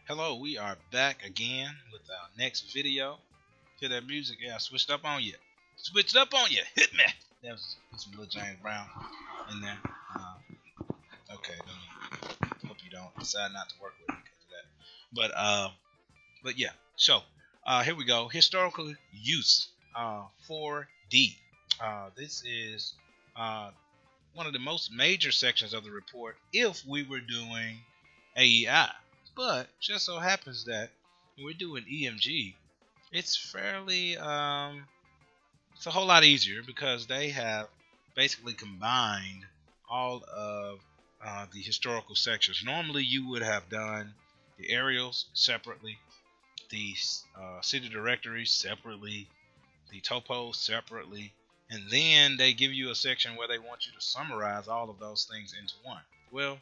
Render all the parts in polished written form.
Hello, we are back again with our next video. Hear that music? Yeah, I switched up on you. Switched up on you. Hit me. That was some little James Brown in there. Okay, hope you don't decide not to work with me because of that. But yeah. So here we go. Historical use 4D. This is one of the most major sections of the report if we were doing AEI. But just so happens that when we're doing EMG, it's fairly it's a whole lot easier because they have basically combined all of the historical sections. Normally, you would have done the aerials separately, the city directories separately, the topos separately, and then they give you a section where they want you to summarize all of those things into one. Well,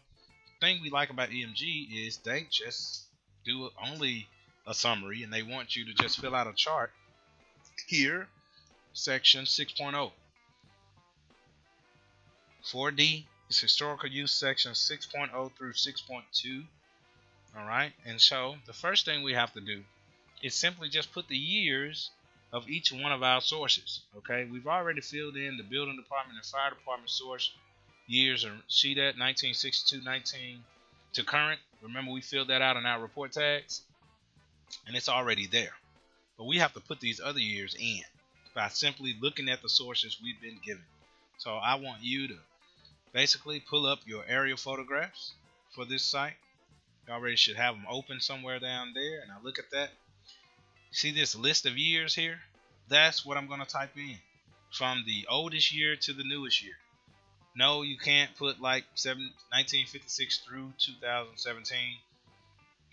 the thing we like about EMG is they just do only a summary, and they want you to just fill out a chart here. Section 6.0 4D is historical use section 6.0 through 6.2. Alright, and so the first thing we have to do is simply just put the years of each one of our sources. Okay, we've already filled in the building department and fire department source years, and see that 1962 19 to current. Remember, we filled that out in our report tags, and it's already there. But we have to put these other years in by simply looking at the sources we've been given. So I want you to basically pull up your aerial photographs for this site. You already should have them open somewhere down there, and I look at that. See this list of years here? That's what I'm going to type in, from the oldest year to the newest year. No, you can't put like 1956 through 2017.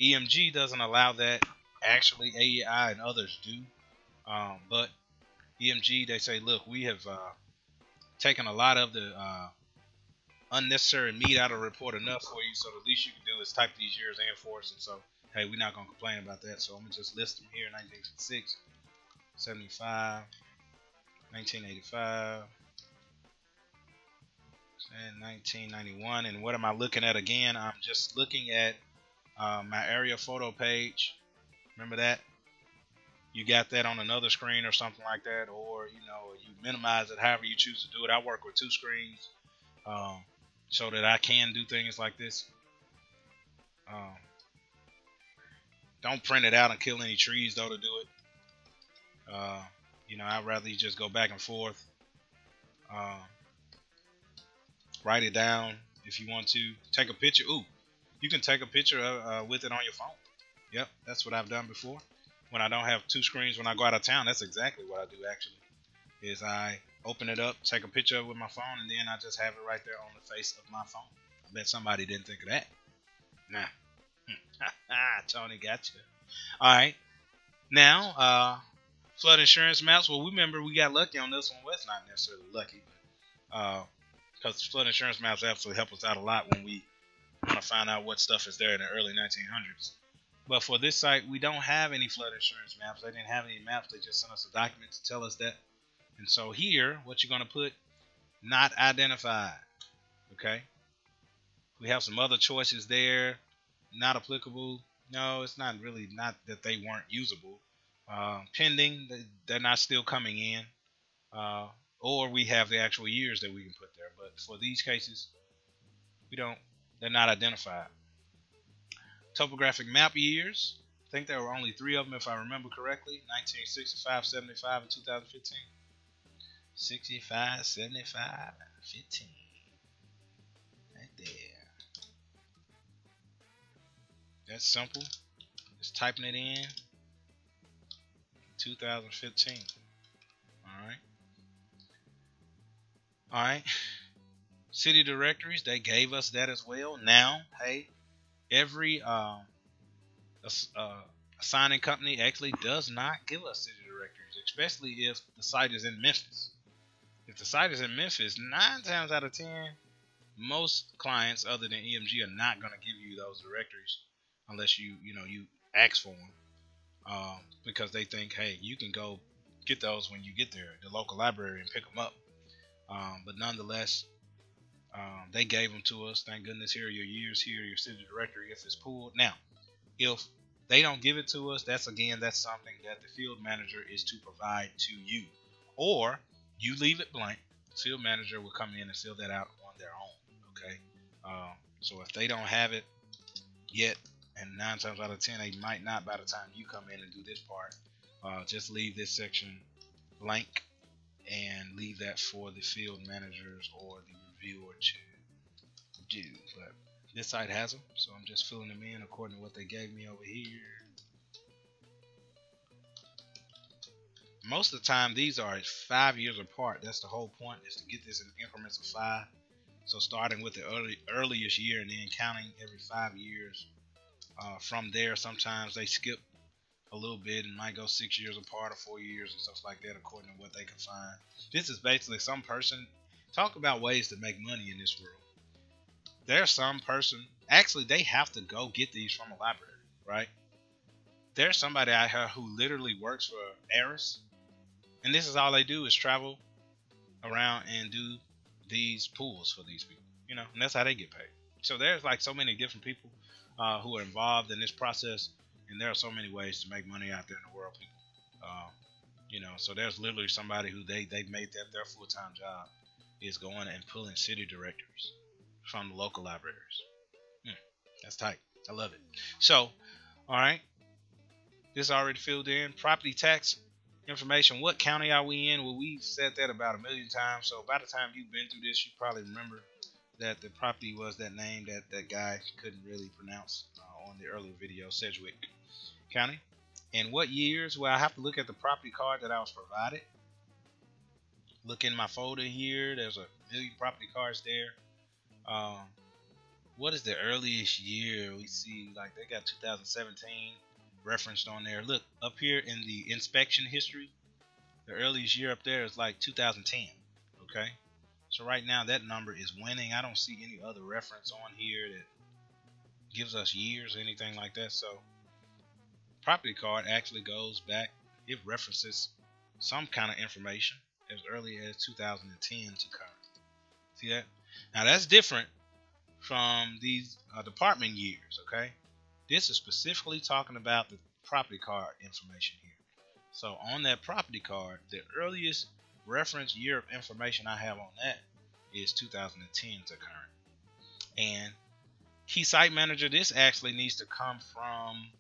EMG doesn't allow that. Actually, AEI and others do. But EMG, they say, look, we have taken a lot of the unnecessary meat out of the report enough for you, so the least you can do is type these years in for us. And so, hey, we're not going to complain about that. So I'm going to just list them here: 1966, 75, 1985, and 1991. And what am I looking at again? I'm just looking at my area photo page. Remember that? You got that on another screen or something like that, or you minimize it however you choose to do it. I work with two screens so that I can do things like this. Don't print it out and kill any trees though to do it. I'd rather you just go back and forth. Write it down if you want to. Take a picture. Ooh, you can take a picture with it on your phone. Yep, that's what I've done before. When I don't have two screens when I go out of town, that's exactly what I do actually. Is I open it up, take a picture of it with my phone, and then I just have it right there on the face of my phone. I bet somebody didn't think of that. Nah. Tony got you. Alright. Now, flood insurance maps. Well, remember we got lucky on this one. Well, it's not necessarily lucky, but because flood insurance maps absolutely help us out a lot when we want to find out what stuff is there in the early 1900s. But for this site, we don't have any flood insurance maps. They didn't have any maps. They just sent us a document to tell us that. And so here, what you're going to put, not identified. Okay? We have some other choices there. Not applicable. No, it's not really, not that they weren't usable. Pending, they're not still coming in. Or we have the actual years that we can put there. But for these cases, they're not identified. Topographic map years. I think there were only 3 of them if I remember correctly. 1965, 75, and 2015. 65, 75, 15. Right there. That's simple. Just typing it in. 2015. Alright. Alright. City directories, they gave us that as well. Now, hey, every assigning company actually does not give us city directories, especially if the site is in Memphis. If the site is in Memphis, 9 times out of 10, most clients other than EMG are not going to give you those directories unless you ask for them, because they think, hey, you can go get those when you get there, the local library, and pick them up. But nonetheless, they gave them to us. Thank goodness. Here are your years. Here, your city directory if it's pulled. Now, if They don't give it to us. That's something that the field manager is to provide to you, or you leave it blank. The field manager will come in and fill that out on their own. Okay, so if they don't have it yet, and 9 times out of 10 they might not by the time you come in and do this part, just leave this section blank and leave that for the field managers or the reviewer to do. But this site has them, so I'm just filling them in according to what they gave me over here. Most of the time these are 5 years apart. That's the whole point, is to get this in increments of 5. So starting with the earliest year and then counting every 5 years. From there, sometimes they skip a little bit and might go 6 years apart or 4 years and stuff like that, according to what they can find. This is basically some person. Talk about ways to make money in this world. There's some person, actually they have to go get these from a library, right? There's somebody out here who literally works for Eris, and this is all they do is travel around and do these pools for these people, you know, and that's how they get paid. So there's like so many different people who are involved in this process, and there are so many ways to make money out there in the world, people. You know, so there's literally somebody who they made that their full-time job, is going and pulling city directors from the local libraries. That's tight. I love it. So, all right, this already filled in. Property tax information. What county are we in? Well, we've said that about 1 million times. So by the time you've been through this, you probably remember that the property was that name that guy couldn't really pronounce on the earlier video, Sedgwick County. And what years? Well, I have to look at the property card that I was provided. Look in my folder here. There's 1 million property cards there. What is the earliest year? We see like they got 2017 referenced on there. Look up here in the inspection history. The earliest year up there is like 2010. Okay. So right now that number is winning. I don't see any other reference on here that gives us years or anything like that. So property card actually goes back. It references some kind of information as early as 2010 to current. See that? Now that's different from these department years. Okay. This is specifically talking about the property card information here. So on that property card, the earliest reference year of information I have on that is 2010 to current. And key site manager, this actually needs to come from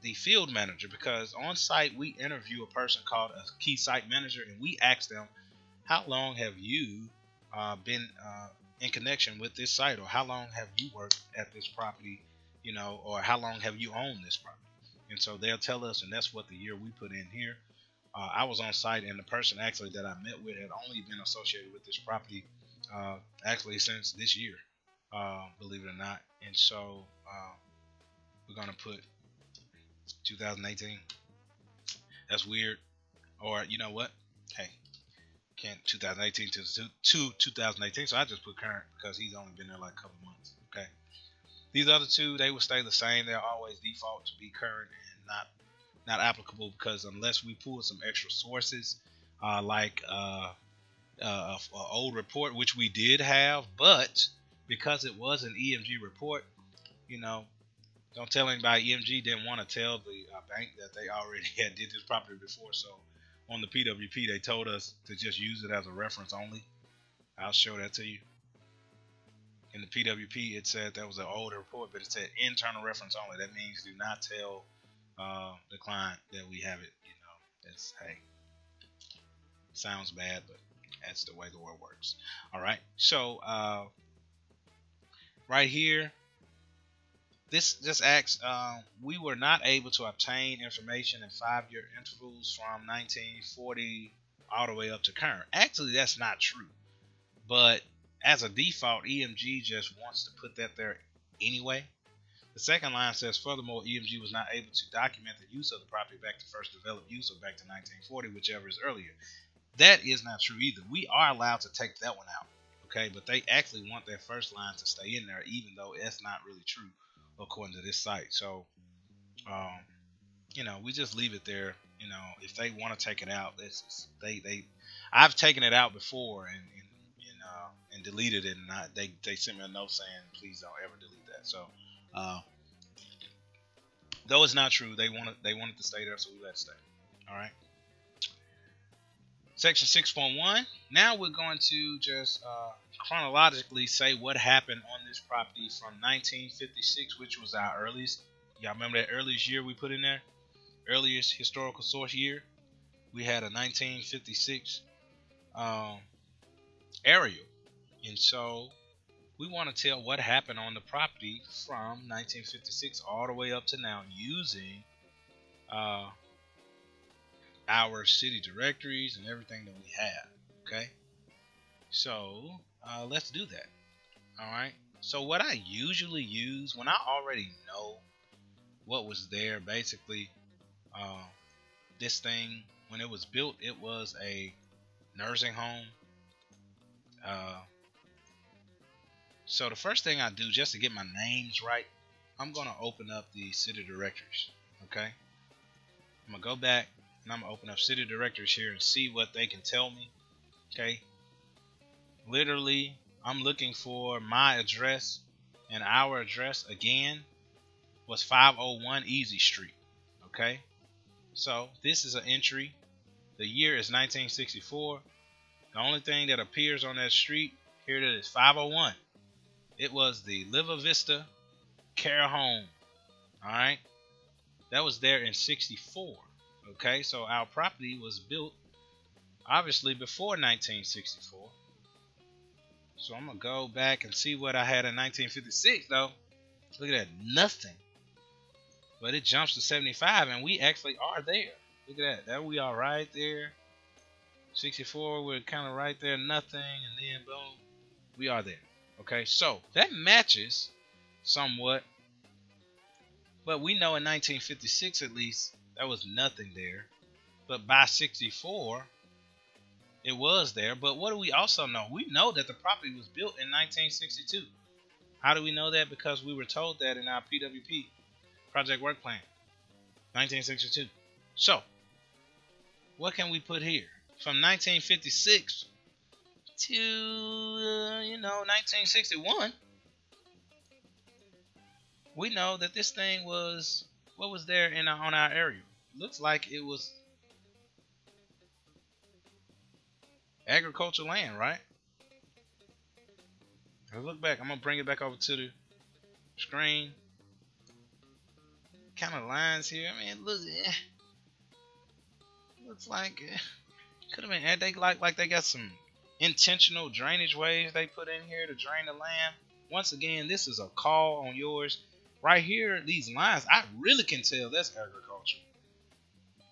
the field manager, because on site we interview a person called a key site manager, and we ask them, how long have you been in connection with this site, or how long have you worked at this property, you know, or how long have you owned this property? And so they'll tell us, and that's what the year we put in here. I was on site, and the person actually that I met with had only been associated with this property actually since this year, believe it or not. And so we're going to put 2018. That's weird. Or you know what? Hey, can't 2018 to 2018, so I just put current because he's only been there like a couple months. Okay. These other two, they will stay the same. They'll always default to be current and not applicable, because unless we pull some extra sources like an old report, which we did have, but because it was an EMG report, you know, don't tell anybody. EMG didn't want to tell the bank that they already had did this property before, so on the PWP they told us to just use it as a reference only. I'll show that to you. In the PWP, it said that was an older report, but it said internal reference only. That means do not tell the client that we have it. You know, it's, hey, sounds bad, but that's the way the world works. All right. So right here, this just asks, we were not able to obtain information in 5-year intervals from 1940 all the way up to current. Actually, that's not true, but as a default, EMG just wants to put that there anyway. The second line says, furthermore, EMG was not able to document the use of the property back to first developed use or back to 1940, whichever is earlier. That is not true either. We are allowed to take that one out, okay? But they actually want that first line to stay in there, even though it's not really true according to this site. So, you know, we just leave it there. You know, if they want to take it out, I've taken it out before and deleted it, and they sent me a note saying, please don't ever delete that. So Though it's not true, they wanted to stay there, so we let it stay. All right. Section 6.1. Now we're going to just chronologically say what happened on this property from 1956, which was our earliest. Y'all remember that earliest year we put in there? Earliest historical source year. We had a 1956 aerial. And so we want to tell what happened on the property from 1956 all the way up to now using our city directories and everything that we have. Okay, so let's do that. All right, so what I usually use when I already know what was there, basically this thing, when it was built, it was a nursing home. So the first thing I do, just to get my names right, I'm going to open up the city directories. Okay, I'm going to go back and I'm going to open up city directories here and see what they can tell me. Okay, literally I'm looking for my address, and our address again was 501 Easy Street. Okay, so this is an entry. The year is 1964. The only thing that appears on that street, here it is, 501. It was the Liva Vista Care Home. All right, that was there in 64. Okay, so our property was built obviously before 1964. So I'm gonna go back and see what I had in 1956 though. Look at that, nothing. But it jumps to 75 and we actually are there. Look at that, there we are right there. 64, we're kind of right there, nothing, and then boom, we are there. Okay, so that matches somewhat. But we know in 1956 at least, there was nothing there. But by 64, it was there. But what do we also know? We know that the property was built in 1962. How do we know that? Because we were told that in our PWP, Project Work Plan, 1962. So, what can we put here? From 1956 to, 1961, we know that this thing was, what was there on our area? Looks like it was agricultural land, right? Let's look back. I'm going to bring it back over to the screen. Kind of lines here. I mean, looks like could have been. They like they got some intentional drainage ways they put in here to drain the land. Once again, this is a call on yours. Right here, these lines, I really can tell that's agriculture.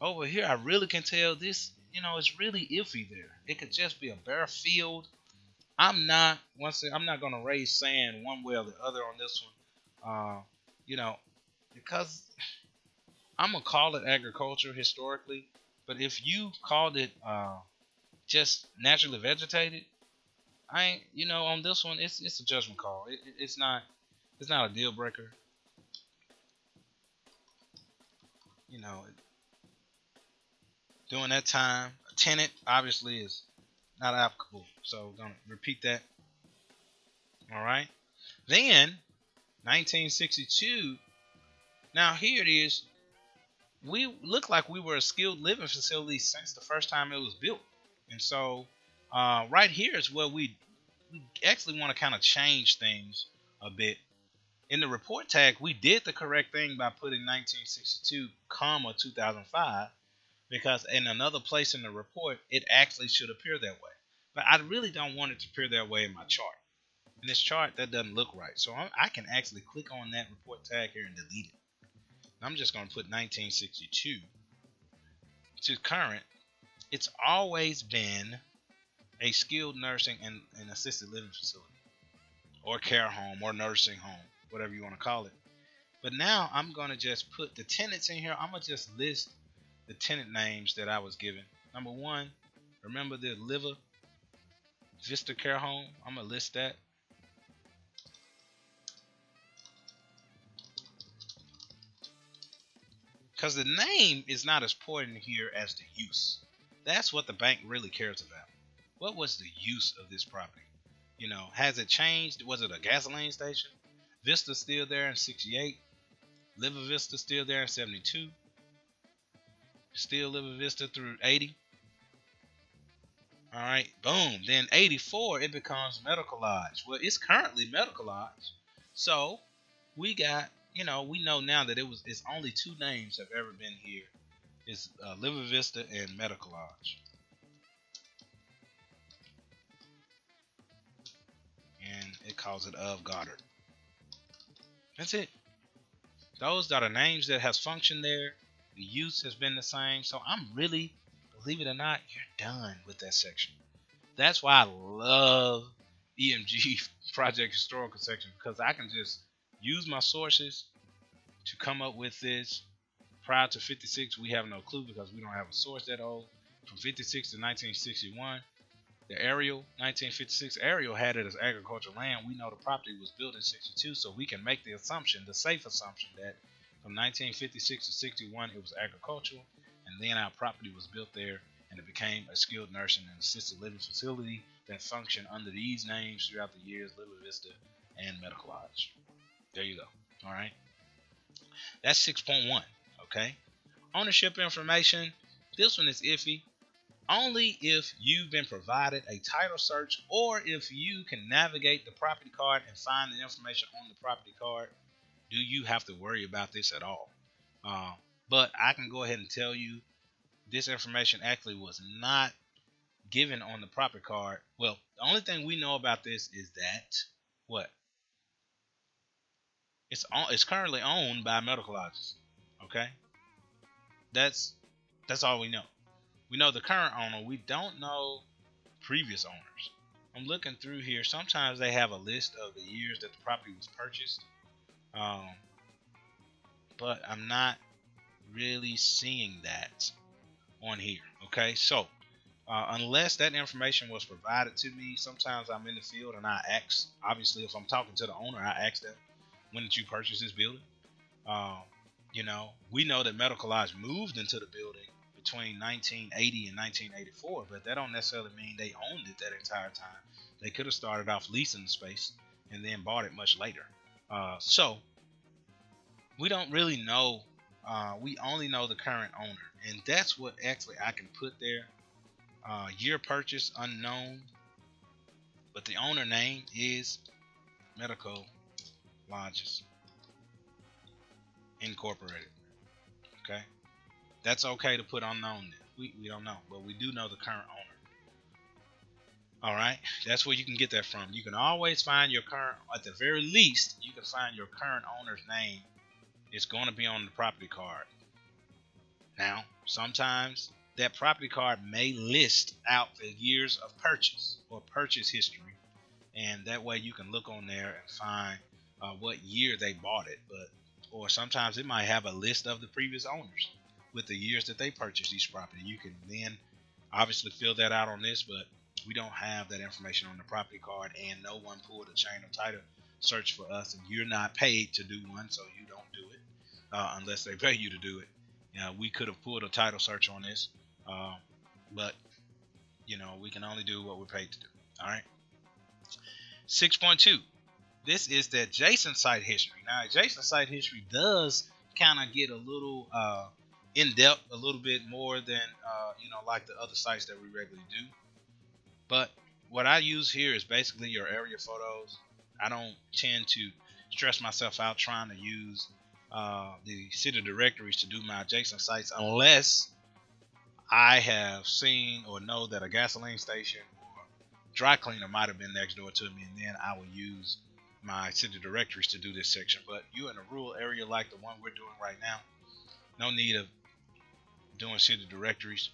Over here, I really can tell this, it's really iffy there. It could just be a bare field. I'm not going to raise sand one way or the other on this one. Because I'm going to call it agriculture historically. But if you called it just naturally vegetated, I ain't, on this one, it's a judgment call. It's not a deal breaker. During that time, a tenant obviously is not applicable. So we're gonna repeat that. All right. Then 1962. Now here it is. We look like we were a skilled living facility since the first time it was built, and so right here is where we actually want to kind of change things a bit. In the report tag, we did the correct thing by putting 1962, 2005, because in another place in the report, it actually should appear that way. But I really don't want it to appear that way in my chart. In this chart, that doesn't look right. So I can actually click on that report tag here and delete it. I'm just going to put 1962 to current. It's always been a skilled nursing and assisted living facility, or care home, or nursing home, whatever you want to call it. But now I'm going to just put the tenants in here. I'm going to just list the tenant names that I was given. Number one, remember the Liva Vista Care Home. I'm going to list that. Because the name is not as important here as the use. That's what the bank really cares about. What was the use of this property? Has it changed? Was it a gasoline station? Vista's still there in 68. Liver Vista still there in 72. Still Liver Vista through 80. All right, boom. Then 84, it becomes Medical Lodge. Well, it's currently Medical Lodge. So we got, we know now that it's only two names have ever been here. It's Liver Vista and Medical Lodge. And it calls it of Goddard. That's it. Those are the names that has functioned there. The use has been the same. So I'm really, believe it or not, you're done with that section. That's why I love EMG Project Historical section, because I can just use my sources to come up with this. Prior to 56, we have no clue because we don't have a source that old. From 56 to 1961, the aerial, 1956 aerial had it as agricultural land. We know the property was built in 62, so we can make the assumption, the safe assumption, that from 1956 to 61 it was agricultural, and then our property was built there, and it became a skilled nursing and assisted living facility that functioned under these names throughout the years: Little Vista and Medical Lodge. There you go. All right. That's 6.1. Okay. Ownership information. This one is iffy. Only if you've been provided a title search, or if you can navigate the property card and find the information on the property card, do you have to worry about this at all. But I can go ahead and tell you this information actually was not given on the property card. Well, the only thing we know about this is that what? It's currently owned by medical lodges. Okay? That's all we know. We know the current owner. We don't know previous owners. I'm looking through here. Sometimes they have a list of the years that the property was purchased. But I'm not really seeing that on here. Okay, so unless that information was provided to me, sometimes I'm in the field and I ask. Obviously, if I'm talking to the owner, I ask them, when did you purchase this building? We know that Medical Lodge moved into the building between 1980 and 1984, but that don't necessarily mean they owned it that entire time. They could have started off leasing the space and then bought it much later. So we don't really know. We only know the current owner, and that's what actually I can put there. Year purchase unknown, but the owner name is Medical Lodges Incorporated. Okay, that's okay to put unknown. We don't know, but we do know the current owner. All right, that's where you can get that from. You can always find your current, at the very least, you can find your current owner's name. It's going to be on the property card. Now, sometimes that property card may list out the years of purchase or purchase history, and that way you can look on there and find what year they bought it. Or sometimes it might have a list of the previous owners with the years that they purchased each property. You can then obviously fill that out on this, but we don't have that information on the property card, and no one pulled a chain of title search for us, and you're not paid to do one, so you don't do it unless they pay you to do it. We could have pulled a title search on this, but we can only do what we're paid to do. All right. 6.2. This is the adjacent site history. Now, adjacent site history does kind of get a little in depth, a little bit more than like the other sites that we regularly do. But what I use here is basically your area photos. I don't tend to stress myself out trying to use the city directories to do my adjacent sites unless I have seen or know that a gasoline station or dry cleaner might have been next door to me, and then I will use my city directories to do this section. But you're in a rural area like the one we're doing right now, no need of doing city directories.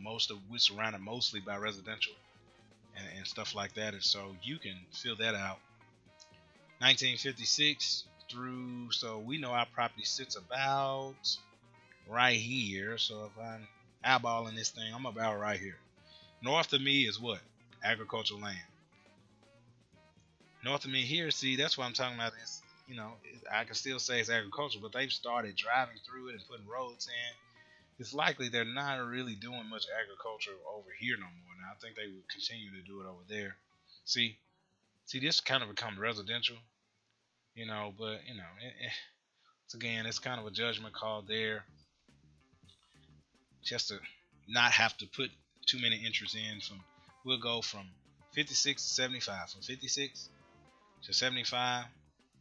Most of we're surrounded mostly by residential and stuff like that, and so you can fill that out. 1956 through, so we know our property sits about right here. So if I'm eyeballing this thing, I'm about right here. North of me is what? Agricultural land. North of me here, see, that's what I'm talking about. Is I can still say it's agricultural, but they've started driving through it and putting roads in. It's likely they're not really doing much agriculture over here no more. Now I think they would continue to do it over there. See, this kind of becomes residential, but again, it's kind of a judgment call there, just to not have to put too many entries in. We'll go from 56 to 75. From 56 to 75,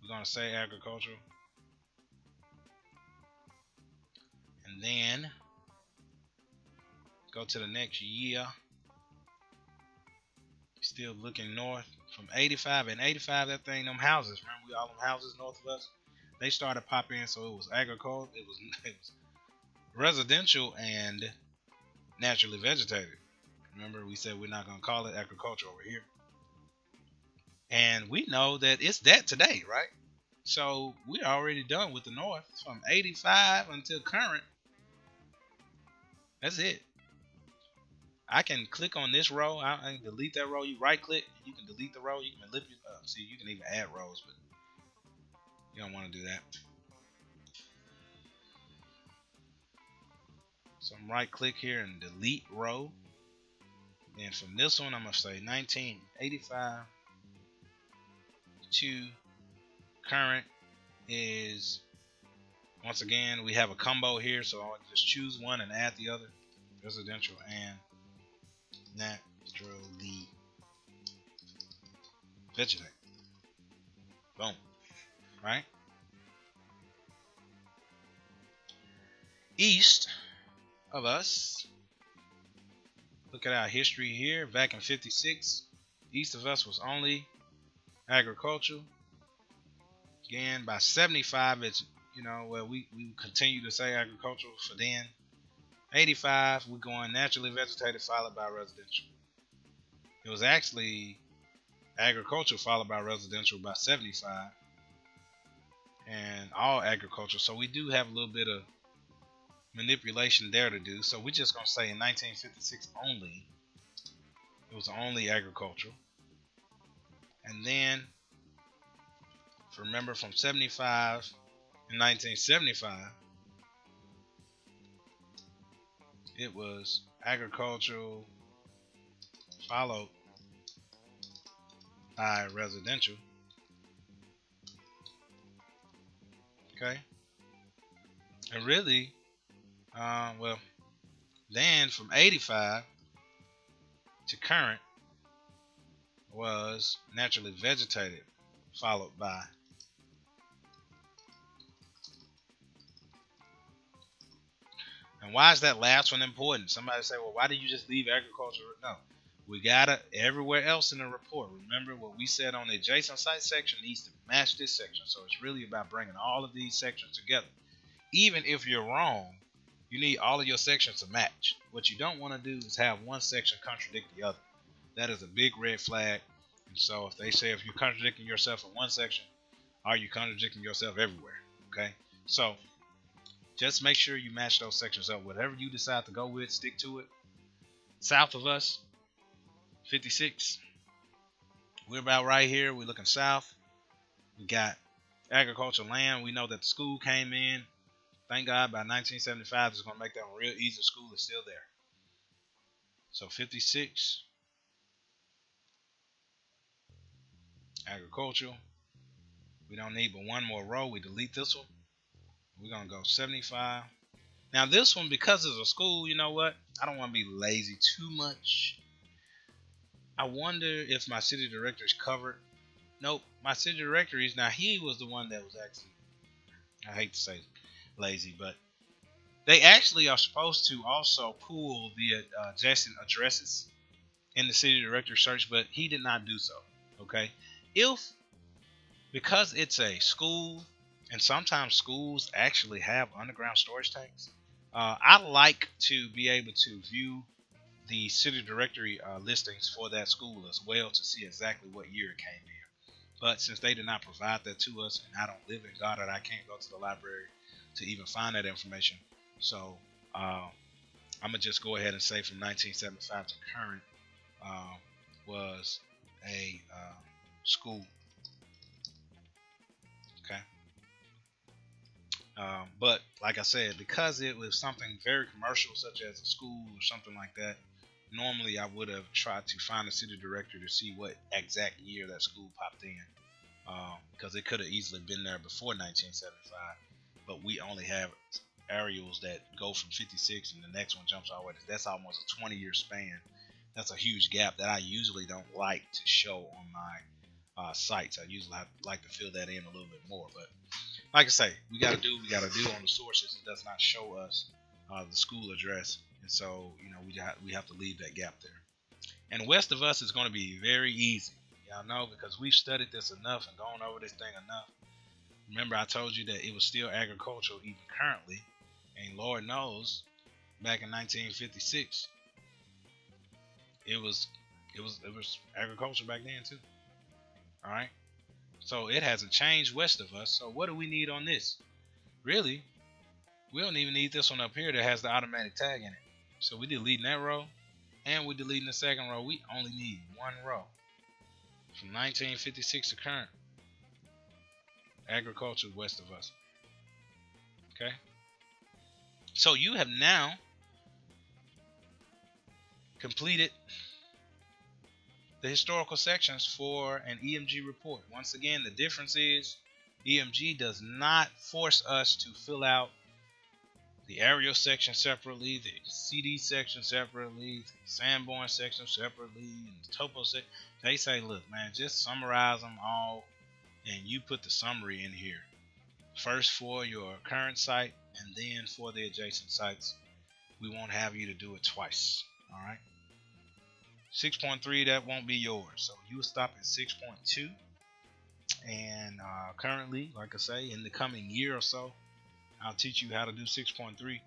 we're going to say agricultural. And then go to the next year. Still looking north from 85. And 85, that thing, them houses, remember all them houses north of us? They started popping in, so it was agricultural. It was residential and naturally vegetated. Remember, we said we're not going to call it agriculture over here. And we know that it's that today, right? So we're already done with the north from 85 until current. That's it. I can click on this row. I can delete that row. You right click, you can delete the row. You can lift it up. See, you can even add rows, but you don't want to do that. So I'm right click here and delete row. And from this one, I'm going to say 1985 to current is, once again, we have a combo here. So I'll just choose one and add the other. Residential and naturally vegetate. Boom. Right? East of us, look at our history here. Back in 56, east of us was only agricultural. Again, by 75, it's, well, we continue to say agricultural for then. 85, we're going naturally vegetated followed by residential. It was actually agriculture followed by residential by 75, and all agriculture. So we do have a little bit of manipulation there to do. So we're just going to say in 1956 only, it was only agricultural. And then, remember, from 75 in 1975, it was agricultural followed by residential. Okay. And really, well, then from 85 to current was naturally vegetated followed by And why is that last one important? Somebody say, well, why did you just leave agriculture? No. We got it everywhere else in the report. Remember what we said on the adjacent site section needs to match this section. So it's really about bringing all of these sections together. Even if you're wrong, you need all of your sections to match. What you don't want to do is have one section contradict the other. That is a big red flag. And so if they say if you're contradicting yourself in one section, are you contradicting yourself everywhere? Okay? So just make sure you match those sections up. Whatever you decide to go with, stick to it. South of us, 56. We're about right here. We're looking south. We got agricultural land. We know that the school came in. Thank God by 1975 it's going to make that one real easy. School is still there. So 56. Agricultural. We don't need but one more row. We delete this one. We're going to go 75. Now this one, because it's a school, you know what? I don't want to be lazy too much. I wonder if my city director is covered. Nope. My city director is. Now he was the one that was actually, I hate to say lazy, but they actually are supposed to also pull the adjacent addresses in the city director search, but he did not do so. Okay. Because it's a school, and sometimes schools actually have underground storage tanks, I like to be able to view the city directory listings for that school as well to see exactly what year it came in. But since they did not provide that to us, and I don't live in Goddard, I can't go to the library to even find that information. So I'm going to just go ahead and say from 1975 to current was a school. Okay. But like I said, because it was something very commercial, such as a school or something like that, normally I would have tried to find a city director to see what exact year that school popped in, because it could have easily been there before 1975. but we only have aerials that go from 56 and the next one jumps all the way. That's almost a 20-year span. That's a huge gap that I usually don't like to show on my sites. I usually like to fill that in a little bit more. But like I say, we got to do on the sources. It does not show us the school address, and so we have to leave that gap there. And west of us is going to be very easy. Y'all know, because we've studied this enough and gone over this thing enough. Remember, I told you that it was still agricultural even currently, and Lord knows, back in 1956, it was agriculture back then too. All right, so it hasn't changed west of us. So what do we need on this? Really, we don't even need this one up here that has the automatic tag in it. So we deleting that row, and we're deleting the second row. We only need one row from 1956 to current. Agriculture west of us. Okay, so you have now completed the historical sections for an EMG report. Once again, the difference is EMG does not force us to fill out the aerial section separately, the CD section separately, the Sanborn section separately, and the topo section. They say, look, man, just summarize them all, and you put the summary in here. First for your current site, and then for the adjacent sites. We won't have you to do it twice. All right. 6.3, that won't be yours. So you will stop at 6.2. And currently, like I say, in the coming year or so, I'll teach you how to do 6.3.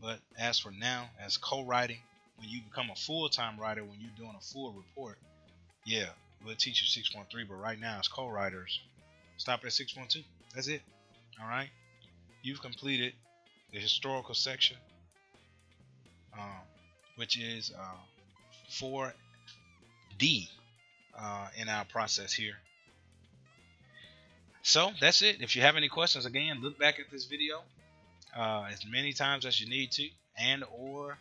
But as for now, as co-writing, when you become a full-time writer, when you're doing a full report, yeah, we'll teach you 6.3. But right now, as co-writers, stop at 6.2. That's it. All right. You've completed the historical section, which is 4D in our process here. So that's it. If you have any questions, again, look back at this video as many times as you need to, and or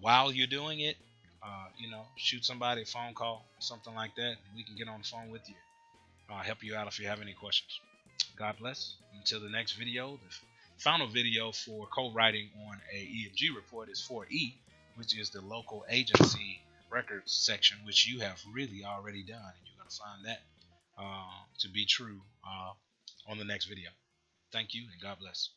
while you're doing it, shoot somebody a phone call, something like that. We can get on the phone with you. Help you out if you have any questions. God bless. Until the next video, the final video for co-writing on a EMG report is 4E, which is the local agency records section, which you have really already done, and you're going to find that to be true on the next video. Thank you, and God bless.